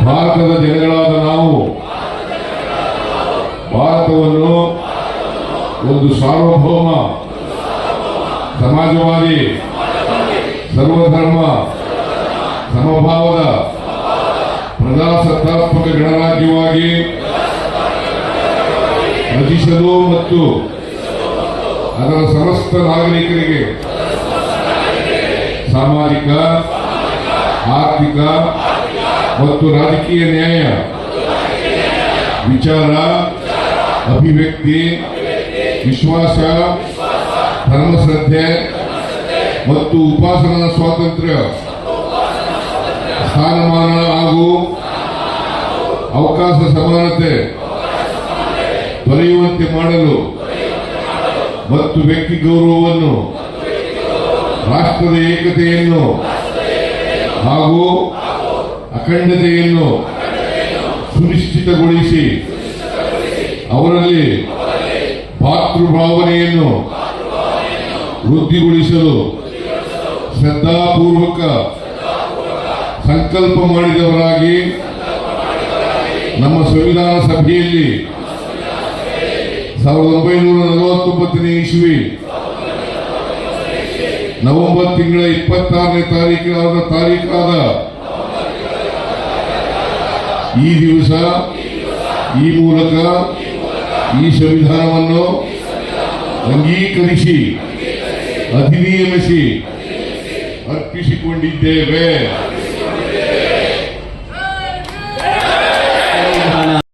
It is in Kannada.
ಭಾರತದ ಜನಗಳಾದ ನಾವು ಭಾರತವನ್ನು ಒಂದು ಸಾರ್ವಭೌಮ ಸಮಾಜವಾದಿ ಸರ್ವಧರ್ಮ ಸಮಭಾವದ ಪ್ರಜಾಸತ್ತಾತ್ಮಕ ಗಣರಾಜ್ಯವಾಗಿ ರಚಿಸಲು ಮತ್ತು ಅದರ ಸಮಸ್ತ ನಾಗರಿಕರಿಗೆ ಸಾಮಾಜಿಕ ಆರ್ಥಿಕ ಮತ್ತು ರಾಜಕೀಯ ನ್ಯಾಯ ವಿಚಾರ ಅಭಿವ್ಯಕ್ತಿ ವಿಶ್ವಾಸ ಧರ್ಮಶ್ರದ್ಧೆ ಮತ್ತು ಉಪಾಸನಾ ಸ್ವಾತಂತ್ರ್ಯ ಸ್ಥಾನಮಾನ ಹಾಗೂ ಅವಕಾಶ ಸಮಾನತೆ ದೊರೆಯುವಂತೆ ಮಾಡಲು ಮತ್ತು ವ್ಯಕ್ತಿ ಗೌರವವನ್ನು ರಾಷ್ಟ್ರದ ಏಕತೆಯನ್ನು ಹಾಗೂ ಅಖಂಡತೆಯನ್ನು ಸುನಿಶ್ಚಿತಗೊಳಿಸಿ ಅವರಲ್ಲಿ ಭಾತೃಭಾವನೆಯನ್ನು ವೃದ್ಧಿಗೊಳಿಸಲು ಶ್ರದ್ಧಾಪೂರ್ವಕ ಸಂಕಲ್ಪ ಮಾಡಿದವರಾಗಿ ನಮ್ಮ ಸಂವಿಧಾನ ಸಭೆಯಲ್ಲಿ 1949ನೇ ಇಸ್ವಿ ನವೆಂಬರ್ ತಿಂಗಳ 26ನೇ ತಾರೀಖಾದ ಈ ದಿವಸ ಈ ಮೂಲಕ ಈ ಸಂವಿಧಾನವನ್ನು ಅಂಗೀಕರಿಸಿ ಅಧಿನಿಯಮಿಸಿ ಅರ್ಪಿಸಿಕೊಂಡಿದ್ದೇವೆ.